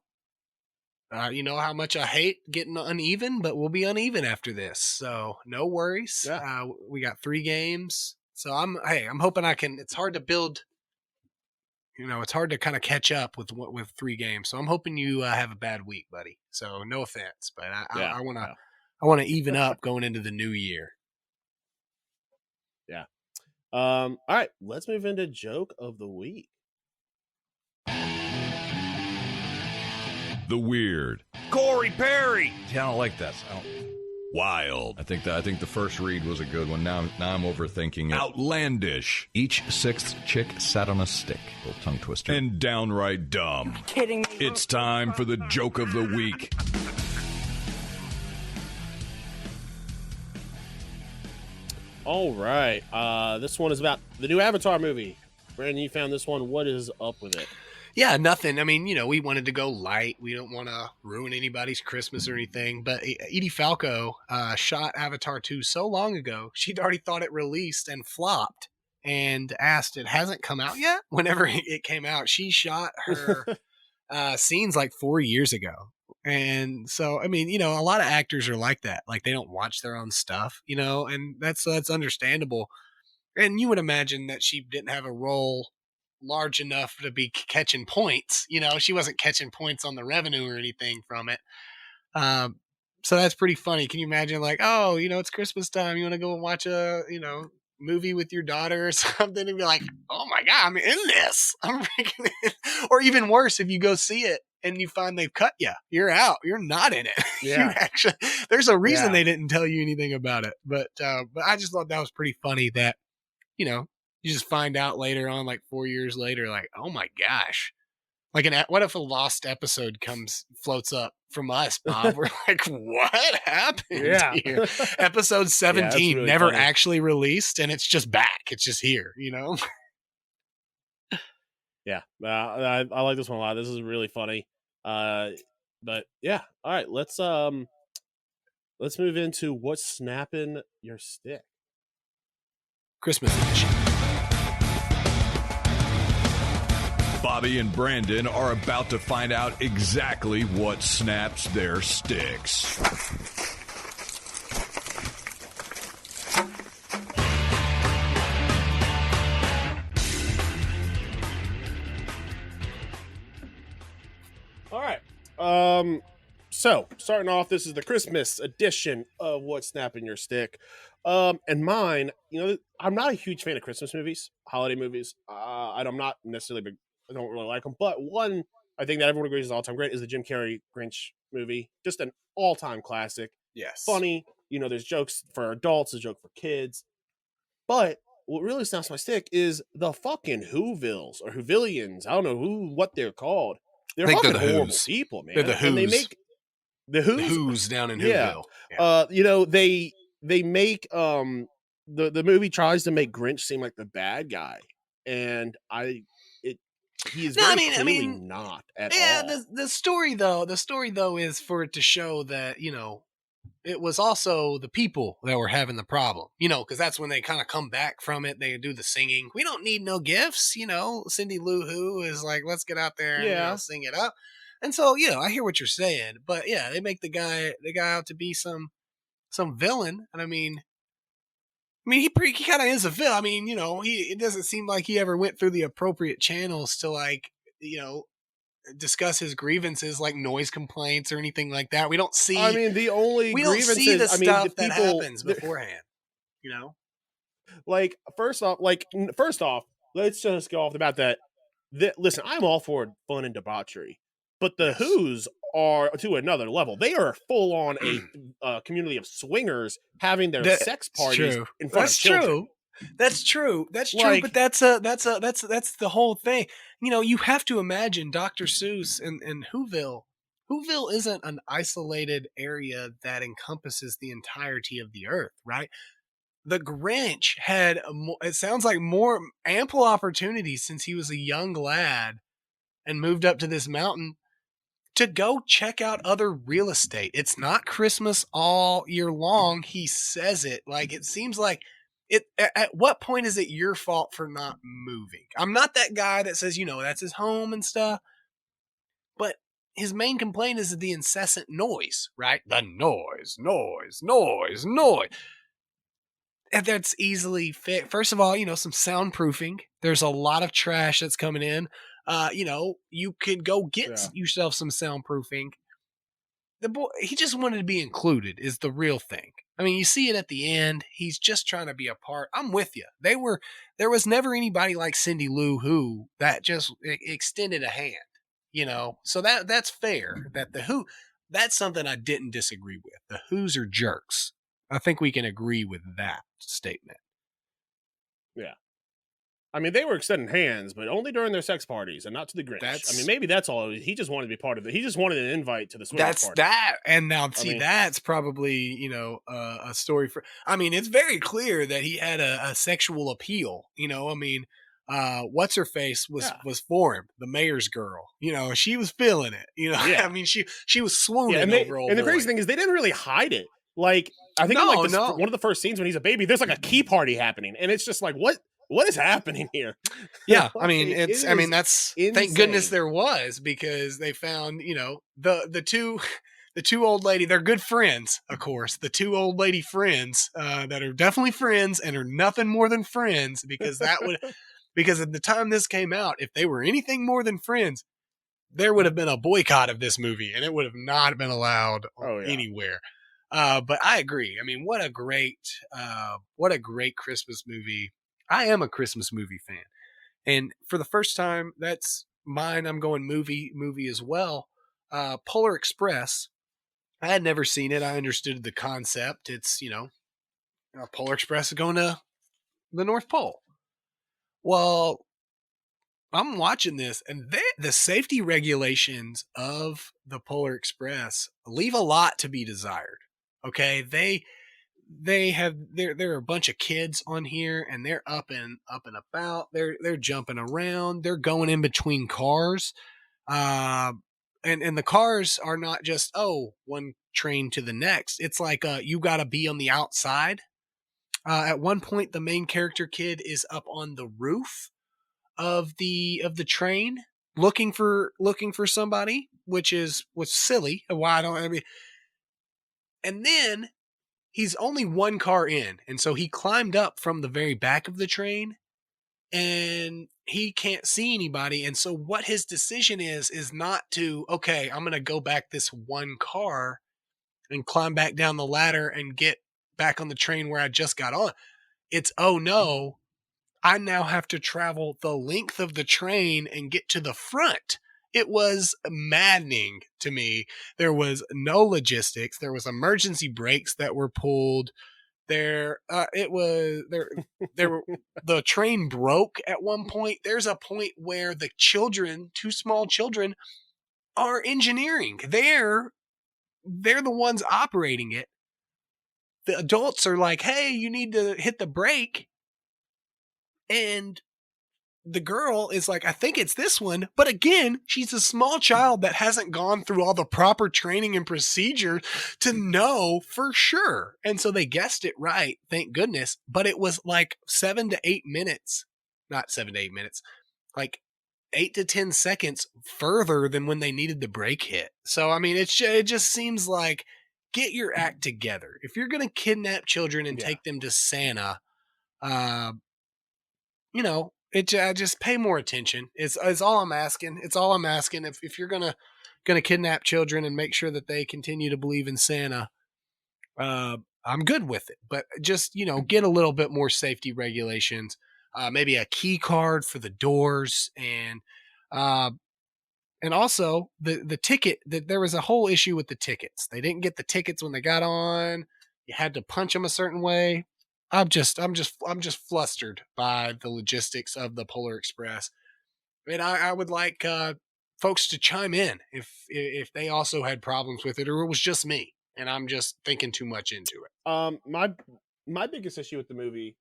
you know how much I hate getting uneven, but we'll be uneven after this, so no worries. Yeah. We got 3 games, so I'm hoping I can. It's hard to build. It's hard to kind of catch up with 3 games. So I'm hoping you have a bad week, buddy. So no offense, but I want to even up going into the new year. Yeah. All right, let's move into joke of the week. The weird. Corey Perry. Yeah, I don't like this. Wild. I think the first read was a good one. Now I'm overthinking it. Outlandish. Each 6th chick sat on a stick. Little tongue twister. And downright dumb. You're kidding me. It's time for the joke of the week. All right. This one is about the new Avatar movie. Brandon, you found this one. What is up with it? Yeah, nothing. I mean, we wanted to go light. We don't want to ruin anybody's Christmas or anything. But Edie Falco shot Avatar 2 so long ago, she'd already thought it released and flopped and asked, it hasn't come out yet? Whenever it came out, she shot her scenes like 4 years ago. And so, I mean, a lot of actors are like that. Like, they don't watch their own stuff, and that's understandable. And you would imagine that she didn't have a role large enough to be catching points. She wasn't catching points on the revenue or anything from it. So that's pretty funny. Can you imagine, like, oh, it's Christmas time. You want to go and watch a, movie with your daughter or something and be like, oh my God, I'm in this. I'm freaking in. Or even worse, if you go see it and you find they've cut you, you're out. You're not in it. Yeah. There's a reason they didn't tell you anything about it. But I just thought that was pretty funny that, you just find out later on, like 4 years later, like, oh my gosh. Like, what if a lost episode floats up from us, Bob? We're like, what happened here? Episode 17 really never funny. actually released, and it's just back. It's just here, Yeah. I like this one a lot. This is really funny. But yeah. All right, let's move into what's snapping your stick. Christmas edition. Bobby and Brandon are about to find out exactly what snaps their sticks. All right. So starting off, this is the Christmas edition of What's Snapping Your Stick. And mine, I'm not a huge fan of Christmas movies, holiday movies. I'm not necessarily big. I don't really like them. But one, I think that everyone agrees is all-time great is the Jim Carrey Grinch movie. Just an all-time classic. Yes. Funny. There's jokes for adults, there's joke for kids. But what really snaps my stick is the fucking Whovilles or Whovillians. I don't know what they're called. They're I think fucking they're the horrible Who's. people, man. They're the And they Who's. make the Who's. The Who's down in Yeah. Whoville. They make the movie tries to make Grinch seem like the bad guy, and he is very clearly not at all. Yeah, the story though is for it to show that, it was also the people that were having the problem, because that's when they kind of come back from it. They do the singing. We don't need no gifts, Cindy Lou Who is like, let's get out there and sing it up. And so, I hear what you're saying, but yeah, they make the guy out to be some villain. And I mean, he kind of is a villain. I mean, it doesn't seem like he ever went through the appropriate channels to, like, discuss his grievances, like noise complaints or anything like that. We don't see. I mean, the only we don't grievances. see the stuff the that people, happens beforehand. Like first off, let's just go off the bat that listen, I'm all for fun and debauchery, but the Who's are to another level. They are full on a community of swingers having their sex parties in front of children. True. That's true. That's true. Like- But that's the whole thing. You know, you have to imagine Dr. Seuss and Whoville. Whoville isn't an isolated area that encompasses the entirety of the earth, right? The Grinch had, it sounds like, more ample opportunities since he was a young lad and moved up to this mountain to go check out other real estate. It's not Christmas all year long. He says it like, it seems like it. At what point is it your fault for not moving? I'm not that guy that says, you know, that's his home and stuff, but his main complaint is the incessant noise, right? The noise. And that's easily fit. First of all, you know, some soundproofing. There's a lot of trash that's coming in. You know, you could go get yourself some soundproofing. The boy, he just wanted to be included is the real thing. I mean, you see it at the end. He's just trying to be a part. I'm with you. There was never anybody like Cindy Lou Who that just extended a hand, you know? So that's fair. That's something I didn't disagree with. The Who's are jerks. I think we can agree with that statement. Yeah. I mean, they were extending hands, but only during their sex parties and not to the Grinch. I mean, maybe that's all. He just wanted to be part of it. He just wanted an invite to the swingers party. That. And now, see, that's probably, you know, a story for, I mean, it's very clear that he had a sexual appeal, you know, I mean, what's her face was for him, the mayor's girl, you know, she was feeling it, you know, I mean, she was swooning over old And the boy. crazy thing is they didn't really hide it. Like, I think one of the first scenes when he's a baby, there's like a key party happening. And it's just like, what is happening here? Yeah, I mean, that's insane. Thank goodness there was, because they found, you know, the two old lady, they're good friends, of course. The two old lady friends that are definitely friends and are nothing more than friends, because because at the time this came out, if they were anything more than friends, there would have been a boycott of this movie and it would have not been allowed anywhere. But I agree. I mean, what a great Christmas movie. I am a Christmas movie fan. And for the first time, that's mine. I'm going movie as well. Polar Express. I had never seen it. I understood the concept. It's, you know, Polar Express is going to the North Pole. Well, I'm watching this, and the safety regulations of the Polar Express leave a lot to be desired. Okay, there are a bunch of kids on here, and they're up and about. They're jumping around. They're going in between cars, and the cars are not just one train to the next. It's like you got to be on the outside. At one point, the main character kid is up on the roof of the train looking for somebody, which was silly. Why don't I mean? And then he's only one car in, and so he climbed up from the very back of the train, and he can't see anybody. And so what his decision is not to, okay, I'm going to go back this one car and climb back down the ladder and get back on the train where I just got on. It's, oh no, I now have to travel the length of the train and get to the front. It was maddening to me. There was no logistics. There was emergency brakes that were pulled. The train broke at one point. There's a point where the children, two small children, are engineering. They're the ones operating it. The adults are like, hey, you need to hit the brake. And the girl is like, I think it's this one. But again, she's a small child that hasn't gone through all the proper training and procedure to know for sure. And so they guessed it right. Thank goodness. But it was like 7 to 8 minutes, not 7 to 8 minutes, like 8 to 10 seconds further than when they needed the brake hit. So, I mean, it just seems like, get your act together. If you're going to kidnap children and take them to Santa, you know, just pay more attention. It's all I'm asking. It's all I'm asking. If you're gonna kidnap children and make sure that they continue to believe in Santa, I'm good with it. But just, you know, get a little bit more safety regulations. Maybe a key card for the doors, and also the ticket. There was a whole issue with the tickets. They didn't get the tickets when they got on. You had to punch them a certain way. I'm just flustered by the logistics of the Polar Express. And I would like folks to chime in if they also had problems with it, or it was just me and I'm just thinking too much into it. My biggest issue with the movie,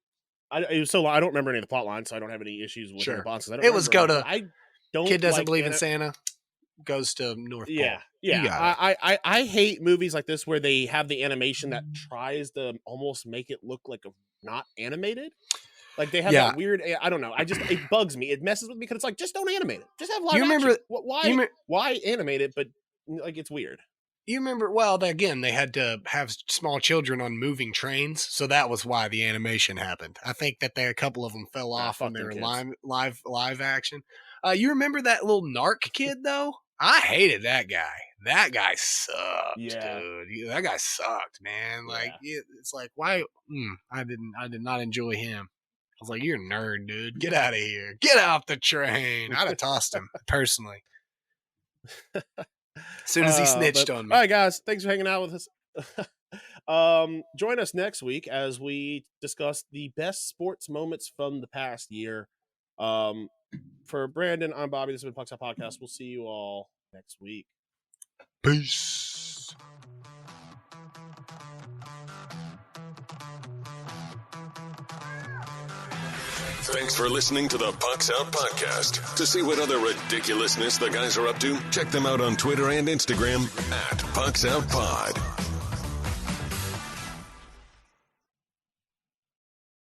it was so long, I don't remember any of the plot lines, so I don't have any issues with Sure. the bosses. I don't It was remember, go to but I don't Kid doesn't like believe in Santa, goes to North Yeah, Pole. You got it. I hate movies like this where they have the animation that tries to almost make it look like not animated. Like they have Yeah. that weird. I don't know. It bugs me. It messes with me because it's like, just don't animate it. Just have live You remember- action. Why animate it? But like it's weird. You remember, well, again, they had to have small children on moving trains, so that was why the animation happened. I think that a couple of them fell off when they were live action. You remember that little narc kid, though? I hated that guy. That guy sucked, dude. That guy sucked, man. Like, it's like, why? I did not enjoy him. I was like, you're a nerd, dude. Get out of here. Get off the train. I'd have tossed him, personally. As soon as he snitched on me. All right, guys. Thanks for hanging out with us. Join us next week as we discuss the best sports moments from the past year. For Brandon, I'm Bobby. This has been Puckdays Podcast. We'll see you all next week. Peace. Thanks for listening to the Pucks Out Podcast. To see what other ridiculousness the guys are up to, check them out on Twitter and Instagram @PucksOutPod.